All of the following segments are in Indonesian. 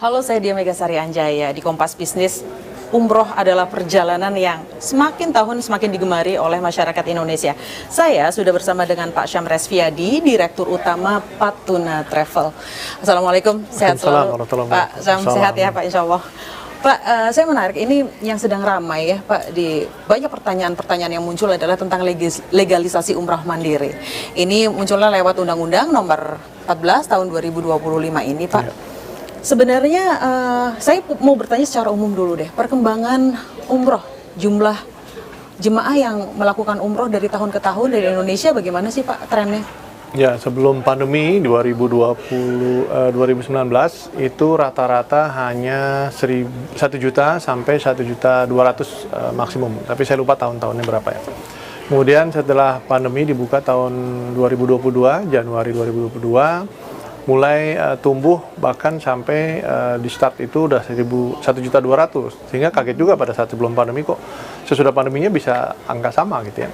Halo, saya Dia Megasari Anjaya di Kompas Bisnis. Umroh adalah perjalanan yang semakin tahun semakin digemari oleh masyarakat Indonesia. Saya sudah bersama dengan Pak Syam Resviadi, Direktur Utama Patuna Travel. Assalamualaikum, sehat selalu. Pak Syam, sehat ya Pak, insya Allah. Pak, saya menarik, ini yang sedang ramai ya Pak, di banyak pertanyaan-pertanyaan yang muncul adalah tentang legalisasi umrah mandiri. Ini munculnya lewat Undang-Undang Nomor 14 Tahun 2025 ini Pak. Ya. Sebenarnya saya mau bertanya secara umum dulu deh, perkembangan umroh, jumlah jemaah yang melakukan umroh dari tahun ke tahun dari Indonesia bagaimana sih Pak trennya? Ya, sebelum pandemi 2019 itu rata-rata hanya 1 juta sampai 1.200.000 maksimum, tapi saya lupa tahun-tahunnya berapa ya. Kemudian setelah pandemi dibuka tahun 2022, Januari 2022, mulai tumbuh bahkan sampai di start itu udah 1.200.000, sehingga kaget juga pada saat sebelum pandemi kok sesudah pandeminya bisa angka sama gitu ya.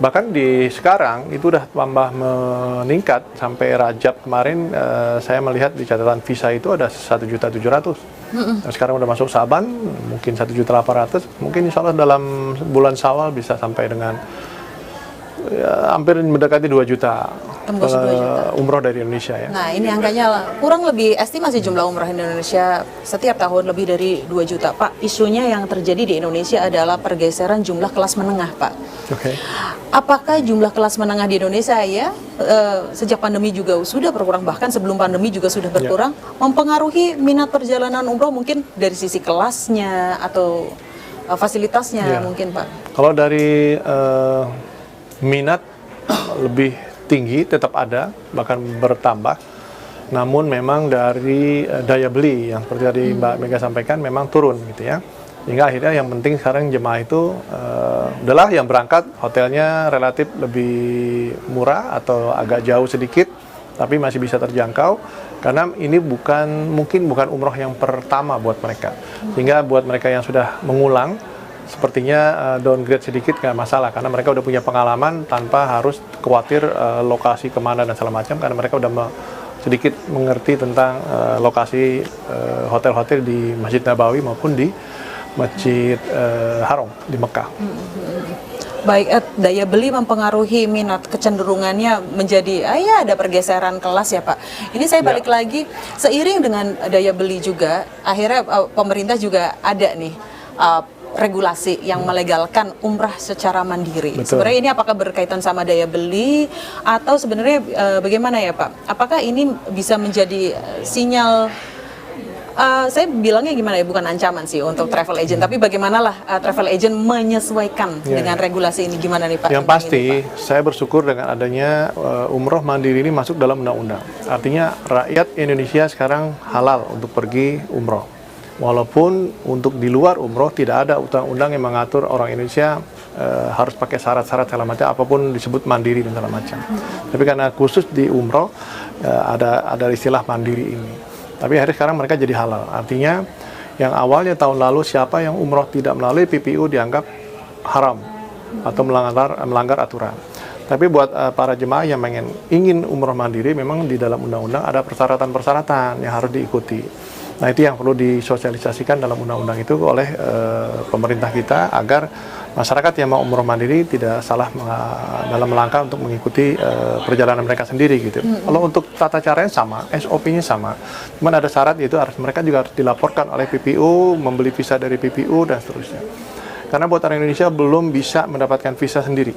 Bahkan di sekarang itu udah tambah meningkat sampai Rajab kemarin saya melihat di catatan visa itu ada 1.700.000. Nah, sekarang udah masuk Saban mungkin 1.800.000, mungkin insya Allah dalam bulan Syawal bisa sampai dengan hampir mendekati 2 juta. Tembus 2 juta umroh dari Indonesia ya. Nah, ini angkanya kurang lebih estimasi jumlah umroh Indonesia setiap tahun lebih dari 2 juta. Pak, isunya yang terjadi di Indonesia adalah pergeseran jumlah kelas menengah, Pak. Oke. Apakah jumlah kelas menengah di Indonesia ya sejak pandemi juga sudah berkurang, bahkan sebelum pandemi juga sudah berkurang, mempengaruhi minat perjalanan umroh mungkin dari sisi kelasnya atau fasilitasnya mungkin, Pak? Kalau dari minat lebih tinggi tetap ada, bahkan bertambah. Namun memang dari daya beli yang seperti tadi Mbak Mega sampaikan memang turun gitu ya. Hingga akhirnya yang penting sekarang jemaah itu udahlah yang berangkat hotelnya relatif lebih murah atau agak jauh sedikit, tapi masih bisa terjangkau karena ini mungkin bukan umroh yang pertama buat mereka. Sehingga buat mereka yang sudah mengulang sepertinya downgrade sedikit nggak masalah karena mereka udah punya pengalaman tanpa harus khawatir lokasi kemana dan segala macam, karena mereka udah sedikit mengerti tentang lokasi hotel-hotel di Masjid Nabawi maupun di Masjid Haram di Mekah. Baik, daya beli mempengaruhi minat, kecenderungannya menjadi ya ada pergeseran kelas ya Pak. Ini saya balik lagi, seiring dengan daya beli juga akhirnya pemerintah juga ada nih regulasi yang melegalkan umrah secara mandiri. Betul. Sebenarnya ini apakah berkaitan sama daya beli atau sebenarnya bagaimana ya Pak? Apakah ini bisa menjadi sinyal, saya bilangnya gimana ya, bukan ancaman sih untuk travel agent, tapi bagaimanalah travel agent menyesuaikan dengan regulasi ini, gimana nih Pak? Yang pasti saya bersyukur dengan adanya umroh mandiri ini masuk dalam undang-undang. Artinya rakyat Indonesia sekarang halal untuk pergi umroh. Walaupun untuk di luar umroh tidak ada undang-undang yang mengatur orang Indonesia harus pakai syarat-syarat segala macam, apapun disebut mandiri dan segala macam. Tapi karena khusus di umroh ada istilah mandiri ini. Tapi hari sekarang mereka jadi halal. Artinya yang awalnya tahun lalu siapa yang umroh tidak melalui PPU dianggap haram atau melanggar aturan. Tapi buat para jemaah yang ingin umroh mandiri, memang di dalam undang-undang ada persyaratan-persyaratan yang harus diikuti. Nah, itu yang perlu disosialisasikan dalam undang-undang itu oleh pemerintah kita agar masyarakat yang mau umroh mandiri tidak salah dalam langkah untuk mengikuti perjalanan mereka sendiri gitu. Kalau untuk tata caranya sama, SOP-nya sama. Cuman ada syarat, yaitu mereka juga harus dilaporkan oleh PPU, membeli visa dari PPU dan seterusnya. Karena buat orang Indonesia belum bisa mendapatkan visa sendiri.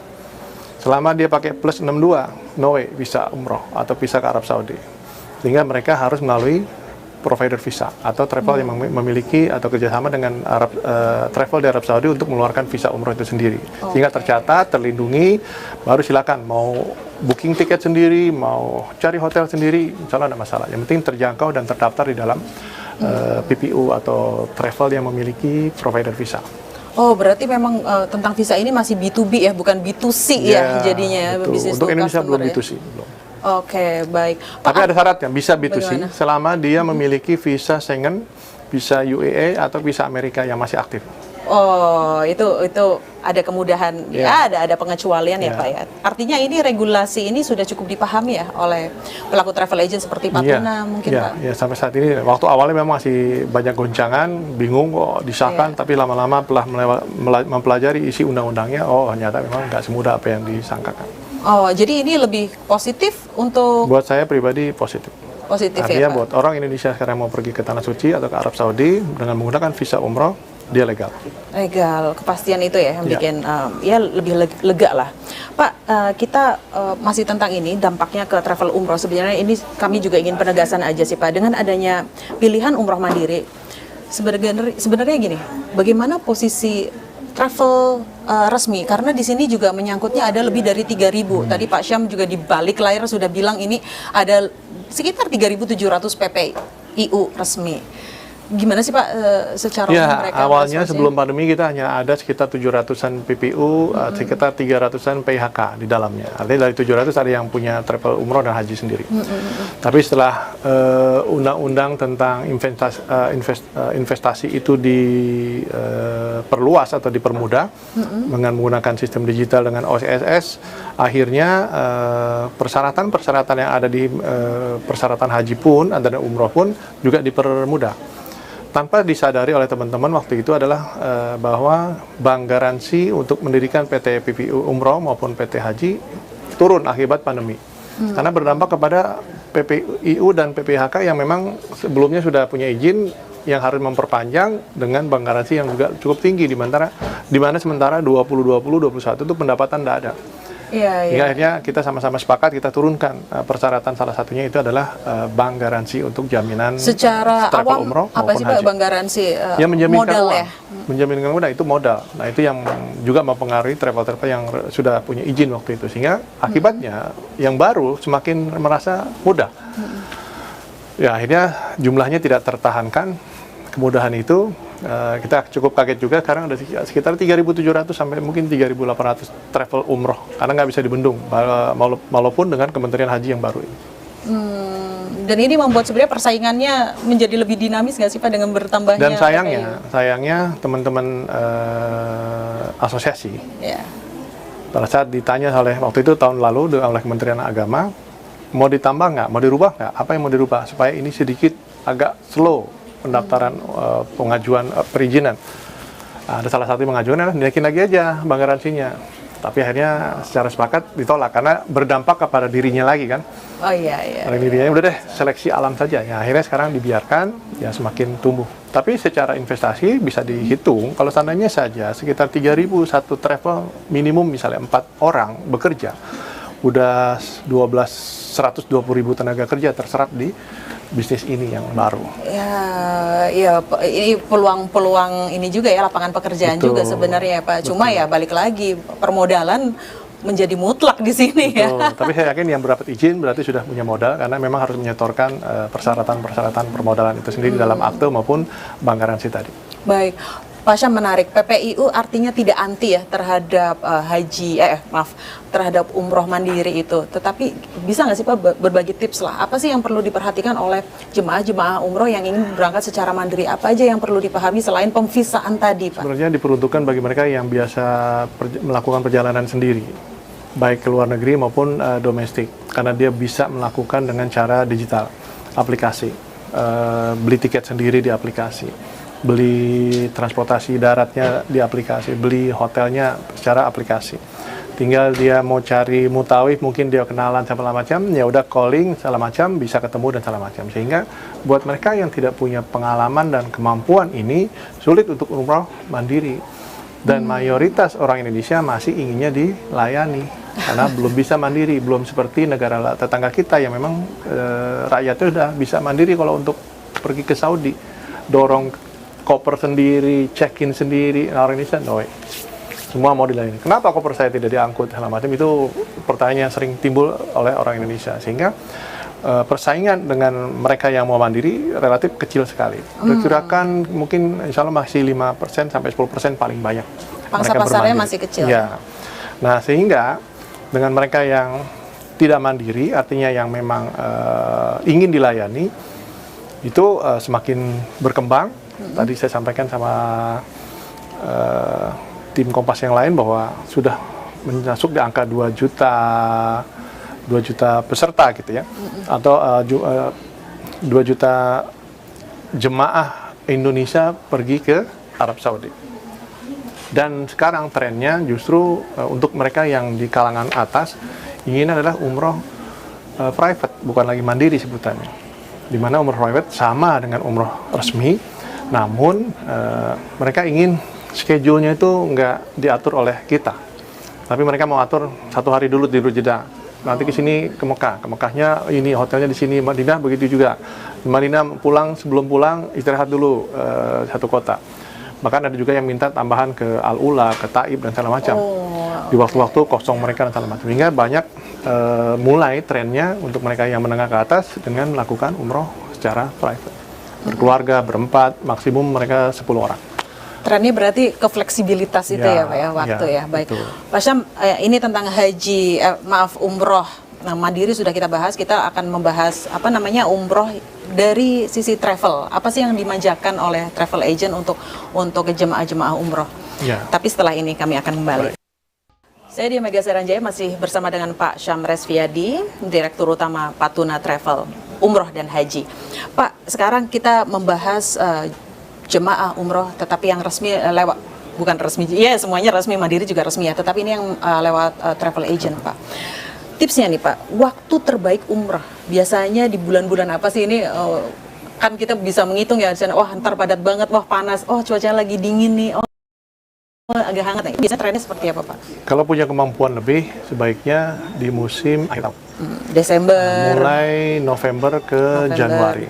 Selama dia pakai plus 62, no way visa umroh atau visa ke Arab Saudi. Sehingga mereka harus melalui provider visa atau travel yang memiliki atau kerjasama dengan travel di Arab Saudi untuk mengeluarkan visa umroh itu sendiri. Sehingga tercatat, terlindungi, baru silakan mau booking tiket sendiri, mau cari hotel sendiri, insya Allah ada masalah. Yang penting terjangkau dan terdaftar di dalam PPU atau travel yang memiliki provider visa. Oh, berarti memang tentang visa ini masih B2B ya, bukan B2C ya jadinya. Bisnis untuk Indonesia belum B2C. Belum. Oke, baik. Tapi ada syaratnya, bisa B2C bagaimana? selama dia memiliki visa Schengen, visa UAE atau visa Amerika yang masih aktif. Oh, itu ada kemudahan, Ya. ya ada pengecualian ya Ya. Pak ya. Artinya ini regulasi ini sudah cukup dipahami ya oleh pelaku travel agent seperti Pak Iya, Tuna mungkin iya, Pak. iya, sampai saat ini waktu awalnya memang masih banyak goncangan, bingung kok disahkan, Iya. tapi lama-lama telah mempelajari isi undang-undangnya, oh ternyata memang nggak semudah apa yang disangkakan. Oh, jadi ini lebih positif untuk Buat saya pribadi positif. positif Artinya ya Pak. buat orang Indonesia sekarang mau pergi ke Tanah Suci atau ke Arab Saudi dengan menggunakan visa umroh, dia legal. Legal, kepastian itu ya yang Ya. bikin ya lebih lega lah. Pak, kita masih tentang ini dampaknya ke travel umroh. Sebenarnya ini kami juga ingin penegasan aja sih Pak, dengan adanya pilihan umroh mandiri. Sebenarnya gini, bagaimana posisi travel resmi? Karena di sini juga menyangkutnya ada lebih dari 3.000. Tadi Pak Syam juga di balik layar sudah bilang ini ada sekitar 3.700 PPIU resmi. Gimana sih Pak secara umum Ya, mereka? awalnya responnya? sebelum pandemi kita hanya ada sekitar 700-an PPU, sekitar 300-an PHK di dalamnya. Artinya dari 700 ada yang punya travel umroh dan haji sendiri. Tapi setelah undang-undang tentang investasi itu diperluas atau dipermudah dengan menggunakan sistem digital dengan OSS, akhirnya persyaratan-persyaratan yang ada di persyaratan haji pun dan umroh pun juga dipermudah. Tanpa disadari oleh teman-teman waktu itu adalah bahwa bank garansi untuk mendirikan PT PPU Umroh maupun PT Haji turun akibat pandemi. Karena berdampak kepada PPIU dan PPHK yang memang sebelumnya sudah punya izin yang harus memperpanjang dengan bank garansi yang juga cukup tinggi di mana sementara 2020-2021 itu pendapatan tidak ada. Iya, Hingga iya. akhirnya kita sama-sama sepakat kita turunkan persyaratan, salah satunya itu adalah bank garansi untuk jaminan Secara travel awam umroh apa maupun sih Pak haji. bank garansi? Ya menjaminkan Modal uang. ya. Menjaminkan uang itu modal. Nah itu yang juga mempengaruhi travel-travel yang sudah punya izin waktu itu, sehingga akibatnya yang baru semakin merasa mudah. Ya akhirnya jumlahnya tidak tertahankan. Kemudahan itu kita cukup kaget juga, sekarang ada sekitar 3.700 sampai mungkin 3.800 travel umroh karena nggak bisa dibendung walaupun dengan Kementerian Haji yang baru ini. Dan ini membuat sebenarnya persaingannya menjadi lebih dinamis nggak sih Pak dengan bertambahnya Dan PPIU? sayangnya teman-teman asosiasi Ya. pada saat ditanya waktu itu tahun lalu oleh Kementerian Agama, mau ditambah nggak, mau dirubah nggak, apa yang mau dirubah supaya ini sedikit agak slow pendaftaran pengajuan perizinan. Nah, ada salah satu yang mengajukan adalah dinaikin lagi aja bank garansinya. Tapi akhirnya secara sepakat ditolak karena berdampak kepada dirinya lagi kan. Oh iya iya. Karena dirinya udah deh seleksi alam saja. Ya akhirnya sekarang dibiarkan ya semakin tumbuh. Tapi secara investasi bisa dihitung kalau seandainya saja sekitar 3.000 satu travel minimum misalnya 4 orang bekerja, udah 120.000 tenaga kerja terserap di bisnis ini yang baru. Ya, ini peluang-peluang ini juga ya lapangan pekerjaan Betul. juga sebenarnya ya Pak. Cuma ya balik lagi permodalan menjadi mutlak di sini ya. Betul. Tapi saya yakin yang berdapat izin berarti sudah punya modal karena memang harus menyetorkan persyaratan-persyaratan permodalan itu sendiri dalam akte maupun bank garansi tadi. Baik. Pak Syam, menarik. PPIU artinya tidak anti ya terhadap terhadap umroh mandiri itu. Tetapi bisa nggak sih Pak berbagi tips lah? Apa sih yang perlu diperhatikan oleh jemaah-jemaah umroh yang ingin berangkat secara mandiri? Apa aja yang perlu dipahami selain pemvisaan tadi Pak? Sebenarnya diperuntukkan bagi mereka yang biasa melakukan perjalanan sendiri, baik ke luar negeri maupun domestik, karena dia bisa melakukan dengan cara digital, aplikasi, beli tiket sendiri di aplikasi, beli transportasi daratnya di aplikasi, beli hotelnya secara aplikasi. Tinggal dia mau cari mutawif, mungkin dia kenalan segala macam, ya udah calling segala macam, bisa ketemu dan segala macam. Sehingga buat mereka yang tidak punya pengalaman dan kemampuan ini sulit untuk umroh mandiri. Dan mayoritas orang Indonesia masih inginnya dilayani karena belum bisa mandiri, belum seperti negara tetangga kita yang memang rakyatnya sudah bisa mandiri kalau untuk pergi ke Saudi, dorong koper sendiri, check-in sendiri. Nah, orang Indonesia, no way. Semua mau dilayani. Kenapa koper saya tidak diangkut? Hal macam itu pertanyaan yang sering timbul oleh orang Indonesia. Sehingga persaingan dengan mereka yang mau mandiri relatif kecil sekali. Perkirakan mungkin insya Allah masih 5% sampai 10% paling banyak. Pangsa pasarnya masih kecil. Ya. Nah, sehingga dengan mereka yang tidak mandiri, artinya yang memang ingin dilayani, itu semakin berkembang. Tadi saya sampaikan sama tim Kompas yang lain bahwa sudah masuk di angka 2 juta peserta gitu ya, atau 2 juta jemaah Indonesia pergi ke Arab Saudi. Dan sekarang trennya justru untuk mereka yang di kalangan atas ingin adalah umroh private, bukan lagi mandiri sebutannya. Di mana umroh private sama dengan umroh resmi, namun mereka ingin schedule-nya itu nggak diatur oleh kita, tapi mereka mau atur 1 hari dulu di Jeddah. Nanti ke sini ke Mekah, ke Mekahnya ini hotelnya di sini. Madinah begitu juga. Di Madinah sebelum pulang istirahat dulu 1 kota. Bahkan ada juga yang minta tambahan ke Al-Ula, ke Taib dan segala macam. Di waktu-waktu kosong mereka dan segala macam. Hingga banyak mulai trennya untuk mereka yang menengah ke atas dengan melakukan umroh secara private. Berkeluarga, berempat, maksimum mereka 10 orang. Trennya berarti ke fleksibilitas itu ya Pak ya, waktu ya. Baik. Betul. Pak Syam, ini tentang haji, umroh. Nah, mandiri sudah kita bahas, kita akan membahas umroh dari sisi travel. Apa sih yang dimanjakan oleh travel agent untuk jemaah-jemaah umroh? Ya. Tapi setelah ini kami akan kembali. Baik. Saya di Mega Seranjaya masih bersama dengan Pak Syam Resviadi, Direktur Utama Patuna Travel Umroh dan Haji. Pak, sekarang kita membahas jemaah umroh, tetapi yang resmi bukan resmi, ya semuanya resmi, mandiri juga resmi ya, tetapi ini yang lewat travel agent, Pak. Tipsnya nih Pak, waktu terbaik umroh biasanya di bulan-bulan apa sih ini? Kan kita bisa menghitung ya, wah ntar padat banget, wah panas, oh cuacanya lagi dingin nih, oh agak hangat nih. Biasanya trennya seperti apa Pak? Kalau punya kemampuan lebih, sebaiknya di musim akhir tahun. Desember. Mulai November ke Januari.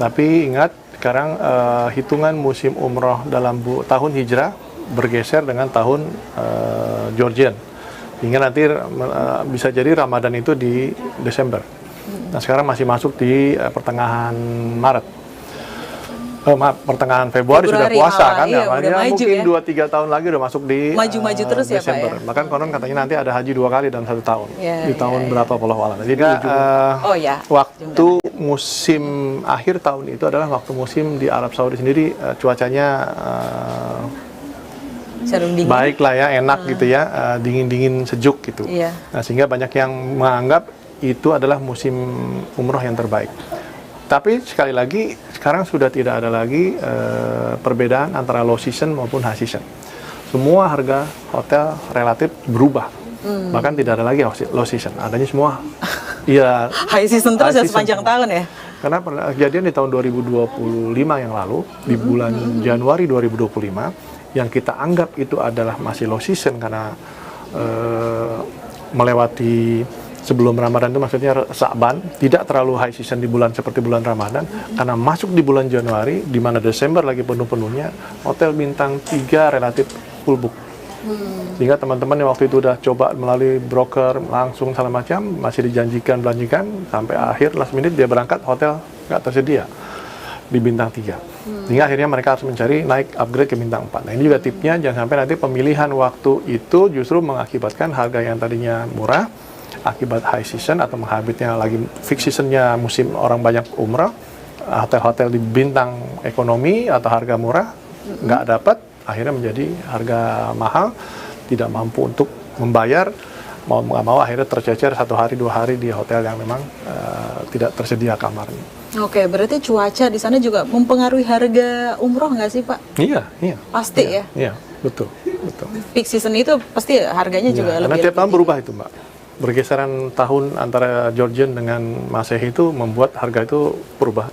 Tapi ingat, sekarang hitungan musim umroh dalam tahun hijrah bergeser dengan tahun Georgian. Hingga nanti bisa jadi Ramadan itu di Desember. Nah sekarang masih masuk di pertengahan Maret. Pertengahan Februari sudah puasa kan, iya, ya, mungkin ya. 2-3 tahun lagi udah masuk di maju-maju terus Desember. Ya Pak ya. Bahkan konon katanya nanti ada haji 2 kali dalam 1 tahun. Ya, di tahun berapa wallahu a'lam. Jadi waktu musim akhir tahun itu adalah waktu musim di Arab Saudi sendiri, cuacanya baik lah ya, enak gitu ya, dingin-dingin sejuk gitu. Iya. Nah, sehingga banyak yang menganggap itu adalah musim umroh yang terbaik. Tapi sekali lagi sekarang sudah tidak ada lagi perbedaan antara low season maupun high season. Semua harga hotel relatif berubah. Bahkan tidak ada lagi low season. Adanya semua ya high season terus ya sepanjang tahun ya. Karena pernah kejadian di tahun 2025 yang lalu, di bulan Januari 2025, yang kita anggap itu adalah masih low season karena melewati sebelum Ramadan, itu maksudnya Sa'ban, tidak terlalu high season di bulan seperti bulan Ramadan, karena masuk di bulan Januari, di mana Desember lagi penuh-penuhnya, hotel bintang 3 relatif full book. Sehingga teman-teman yang waktu itu udah coba melalui broker, langsung segala macam, masih dijanjikan, sampai akhir last minute dia berangkat, hotel nggak tersedia di bintang 3. Sehingga akhirnya mereka harus mencari naik upgrade ke bintang 4. Nah ini juga tipnya, jangan sampai nanti pemilihan waktu itu justru mengakibatkan harga yang tadinya murah, akibat high season atau menghabisnya lagi fix seasonnya musim orang banyak umrah, hotel-hotel di bintang ekonomi atau harga murah nggak dapat, akhirnya menjadi harga mahal, tidak mampu untuk membayar, mau nggak mau akhirnya tercecer 1 hari 2 hari di hotel yang memang tidak tersedia kamarnya. Oke, berarti cuaca di sana juga mempengaruhi harga umroh nggak sih Pak? Iya. Pasti ya? Iya, betul. Peak season itu pasti harganya juga Karena lebih tiap tahun berubah itu Mbak. Bergeseran tahun antara Georgian dengan Masehi itu membuat harga itu berubah.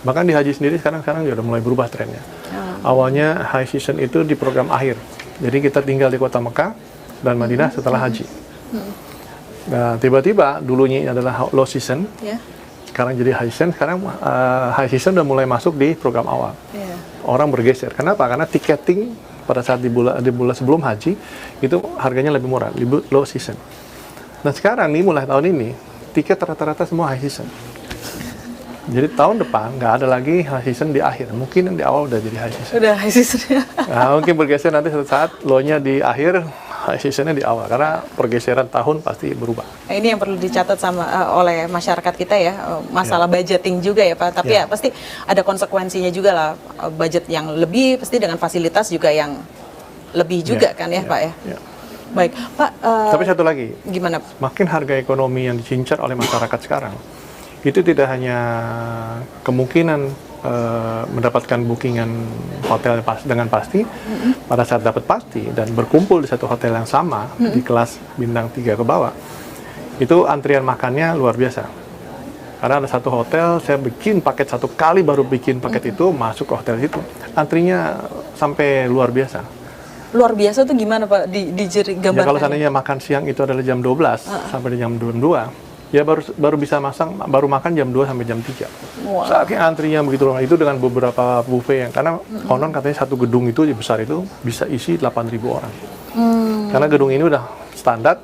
Bahkan di haji sendiri sekarang juga udah mulai berubah trennya. Awalnya high season itu di program akhir. Jadi kita tinggal di kota Mekah dan Madinah setelah haji. Nah, tiba-tiba dulunya adalah low season. Sekarang jadi high season. Sekarang high season udah mulai masuk di program awal. Orang bergeser. Kenapa? Karena tiketing pada saat di bulan sebelum haji itu harganya lebih murah, lebih low season. Nah sekarang nih mulai tahun ini tiket rata-rata semua high season. Jadi tahun depan nggak ada lagi high season di akhir. Mungkin di awal udah jadi high season. Udah high season ya. Nah, mungkin bergeser nanti suatu saat low-nya di akhir, high seasonnya di awal. Karena pergeseran tahun pasti berubah. Nah, ini yang perlu dicatat oleh masyarakat kita ya, masalah budgeting juga ya Pak. Tapi ya pasti ada konsekuensinya juga lah, budget yang lebih pasti dengan fasilitas juga yang lebih juga kan ya Pak ya. Ya. Baik Pak. Tapi satu lagi, Gimana? makin harga ekonomi yang dicincar oleh masyarakat sekarang, itu tidak hanya kemungkinan mendapatkan bookingan hotel dengan pasti, pada saat dapat pasti dan berkumpul di satu hotel yang sama di kelas bintang 3 ke bawah, itu antrian makannya luar biasa. Karena ada satu hotel, saya bikin paket satu kali baru bikin paket itu masuk ke hotel itu, antrinya sampai luar biasa. Luar biasa tuh gimana Pak? Gambarkan. Ya, kalau seandainya makan siang itu adalah jam 12 sampai jam 2, ya baru bisa baru makan jam 2 sampai jam 3. Wow. Saking antrinya begitu lama itu dengan beberapa buffet yang karena konon katanya satu gedung itu besar itu bisa isi 8.000 orang. Karena gedung ini udah standar,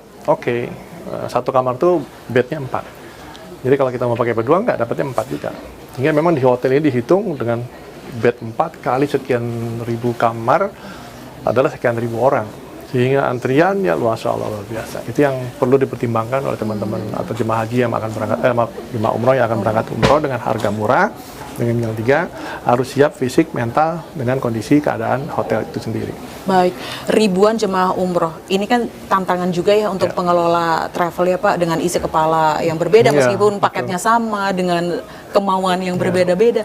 satu kamar tuh bednya 4. Jadi kalau kita mau pakai berdua nggak dapatnya 4 juga. Sehingga memang di hotel ini dihitung dengan bed 4 kali sekian ribu kamar adalah sekian ribu orang. Sehingga antriannya luar biasa. Itu yang perlu dipertimbangkan oleh teman-teman atau jemaah haji yang akan berangkat, jemaah umroh yang akan berangkat umroh dengan harga murah, dengan bintang 3, harus siap fisik, mental, dengan kondisi keadaan hotel itu sendiri. Baik, ribuan jemaah umroh. Ini kan tantangan juga ya untuk pengelola travel ya Pak, dengan isi kepala yang berbeda meskipun paketnya sama, dengan kemauan yang berbeda-beda.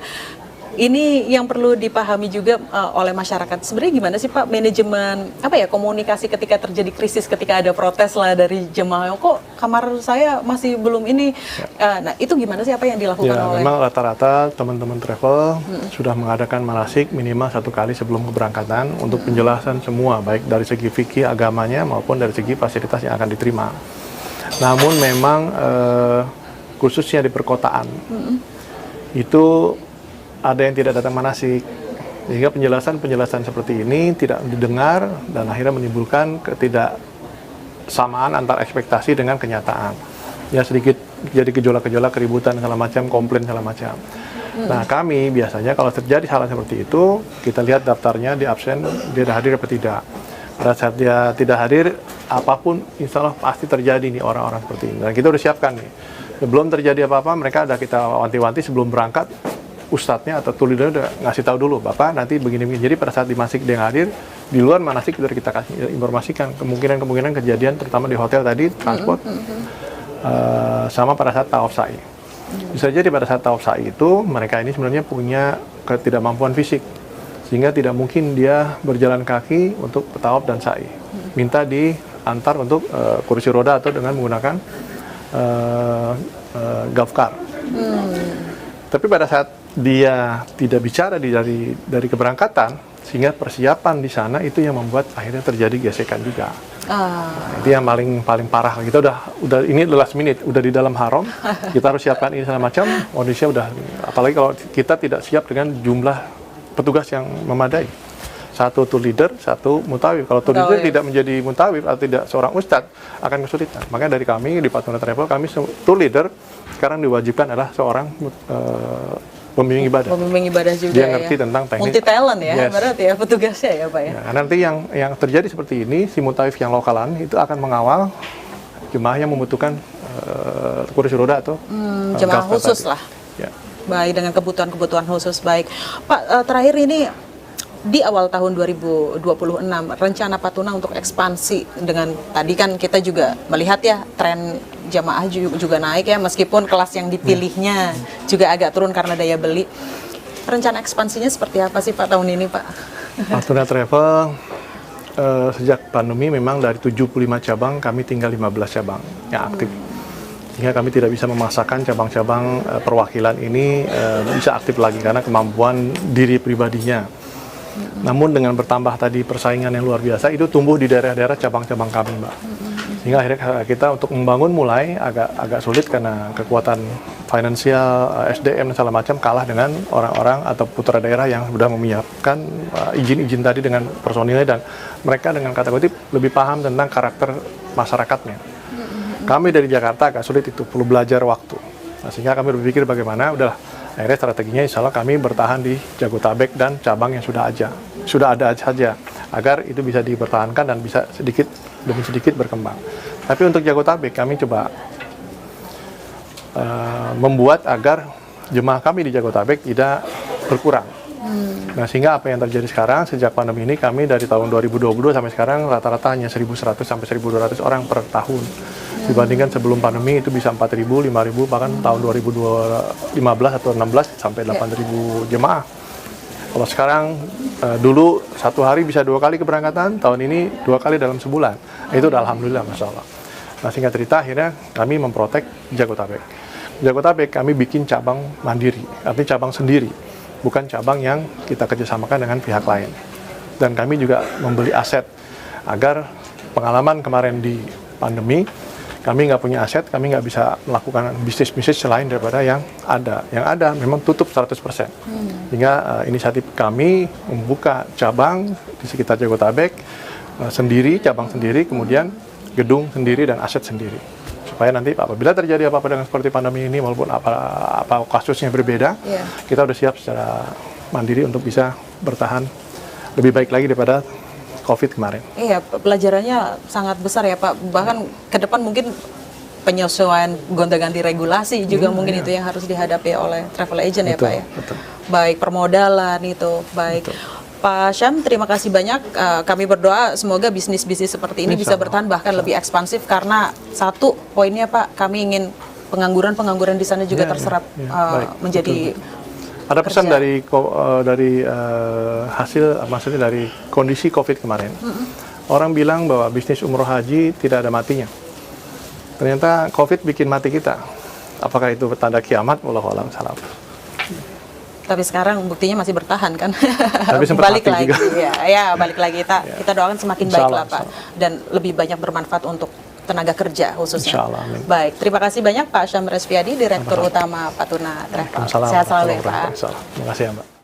Ini yang perlu dipahami juga oleh masyarakat. Sebenarnya gimana sih Pak manajemen komunikasi ketika terjadi krisis, ketika ada protes lah dari jemaah, kok kamar saya masih belum ini. Nah itu gimana sih apa yang dilakukan oleh? Memang rata-rata teman-teman travel sudah mengadakan manasik minimal 1 kali sebelum keberangkatan untuk penjelasan semua, baik dari segi fikih agamanya maupun dari segi fasilitas yang akan diterima. Namun memang khususnya di perkotaan itu ada yang tidak datang manasik, sehingga penjelasan seperti ini tidak didengar dan akhirnya menimbulkan ketidaksamaan antara ekspektasi dengan kenyataan. Ya sedikit jadi gejolak-gejolak, keributan segala macam, komplain segala macam. Nah kami biasanya kalau terjadi hal seperti itu, kita lihat daftarnya di absen, dia ada hadir atau tidak. Pada saat dia tidak hadir, apapun insya Allah pasti terjadi nih orang-orang seperti ini. Dan kita udah siapkan nih, sebelum terjadi apa-apa mereka ada kita wanti-wanti sebelum berangkat. Ustadznya atau tulisannya udah ngasih tahu dulu, Bapak nanti begini-begini. Jadi pada saat di manasik dia hadir, di luar manasik sudah kita kasih informasikan kemungkinan kejadian, terutama di hotel tadi, transport, sama pada saat tawaf sa'i. Bisa jadi pada saat tawaf sa'i itu, mereka ini sebenarnya punya ketidakmampuan fisik, sehingga tidak mungkin dia berjalan kaki untuk tawaf dan sa'i. Minta diantar untuk kursi roda atau dengan menggunakan golf-car. Tapi pada saat dia tidak bicara dari keberangkatan, sehingga persiapan di sana itu yang membuat akhirnya terjadi gesekan juga. Nah, itu yang paling parah. Kita udah ini last minute, udah di dalam haram, kita harus siapkan ini segala macam. Kondisinya udah, apalagi kalau kita tidak siap dengan jumlah petugas yang memadai. 1 tour leader, 1 mutawif. Kalau tour leader tidak menjadi mutawif atau tidak seorang ustadz, akan kesulitan. Makanya dari kami di Patungan Travel, kami tour leader sekarang diwajibkan adalah seorang pembimbing ibadah. Pembimbing ibadah juga. Dia ngerti tentang teknik. Multi talent ya, berarti ya petugasnya ya Pak ya. Nanti yang terjadi seperti ini, si mutawif yang lokalan itu akan mengawal jemaah yang membutuhkan kursi roda atau jemaah khusus lah. Ya. Baik, dengan kebutuhan khusus. Baik, Pak, terakhir ini di awal tahun 2026 rencana Patuna untuk ekspansi, dengan tadi kan kita juga melihat ya tren jamaah juga naik ya, meskipun kelas yang dipilihnya juga agak turun karena daya beli. Rencana ekspansinya seperti apa sih Pak tahun ini Pak? Patuna Travel sejak pandemi memang dari 75 cabang kami tinggal 15 cabang yang aktif. Sehingga kami tidak bisa memaksakan cabang-cabang perwakilan ini bisa aktif lagi karena kemampuan diri pribadinya. Namun dengan bertambah tadi persaingan yang luar biasa, itu tumbuh di daerah-daerah cabang-cabang kami, Mbak. Sehingga akhirnya kita untuk membangun mulai agak sulit karena kekuatan finansial, SDM dan segala macam kalah dengan orang-orang atau putra daerah yang sudah menyiapkan izin-izin tadi dengan personilnya, dan mereka dengan kata kutip lebih paham tentang karakter masyarakatnya. Kami dari Jakarta agak sulit, itu perlu belajar waktu. Nah, sehingga kami berpikir bagaimana, akhirnya strateginya insya Allah kami bertahan di Jabodetabek dan cabang yang sudah ada saja, agar itu bisa dipertahankan dan bisa sedikit demi sedikit berkembang. Tapi untuk Jabodetabek kami coba membuat agar jemaah kami di Jabodetabek tidak berkurang. Nah, sehingga apa yang terjadi sekarang sejak pandemi ini, kami dari tahun 2022 sampai sekarang rata-rata hanya 1.100 sampai 1.200 orang per tahun. Dibandingkan sebelum pandemi itu bisa 4.000, 5.000, bahkan tahun 2015 atau 16 sampai 8.000 jemaah. Kalau sekarang dulu satu hari bisa 2 kali keberangkatan, tahun ini 2 kali dalam sebulan. Itu udah alhamdulillah, masya Allah. Nah, singkat cerita akhirnya kami memprotek Jabotabek. Jabotabek kami bikin cabang mandiri, artinya cabang sendiri, bukan cabang yang kita kerjasamakan dengan pihak lain. Dan kami juga membeli aset agar pengalaman kemarin di pandemi, kami nggak punya aset, kami nggak bisa melakukan bisnis-bisnis selain daripada yang ada. Yang ada memang tutup 100%. Sehingga inisiatif kami membuka cabang di sekitar Jabotabek sendiri, cabang sendiri, kemudian gedung sendiri dan aset sendiri. Supaya nanti apabila terjadi apa-apa dengan seperti pandemi ini, walaupun apa kasusnya berbeda, kita udah siap secara mandiri untuk bisa bertahan lebih baik lagi daripada COVID kemarin. Iya, pelajarannya sangat besar ya Pak. Bahkan ke depan mungkin penyesuaian gonta-ganti regulasi juga mungkin itu yang harus dihadapi oleh travel agent, betul, ya Pak ya. Betul. Baik permodalan itu, baik. Betul. Pak Syam, terima kasih banyak. Kami berdoa semoga bisnis-bisnis seperti ini bisa bertahan bahkan lebih ekspansif, karena satu poinnya Pak, kami ingin pengangguran di sana juga terserap menjadi betul. Ada pesan dari hasil, maksudnya dari kondisi COVID kemarin. Orang bilang bahwa bisnis umroh haji tidak ada matinya. Ternyata COVID bikin mati kita. Apakah itu tanda kiamat? Wallahu a'lam salam. Tapi sekarang buktinya masih bertahan kan. Tapi sempat balik mati lagi juga. ya balik lagi kita doakan semakin baik lah Pak, insya dan lebih banyak bermanfaat untuk tenaga kerja khususnya. Insyaallah, amin. Baik, terima kasih banyak Pak Syam Resviadi, Direktur Utama Patuna Travel. Waalaikumsalam Sehat selalu ya warahmatullahi Pak. wabarakatuh. Terima kasih ya Mbak.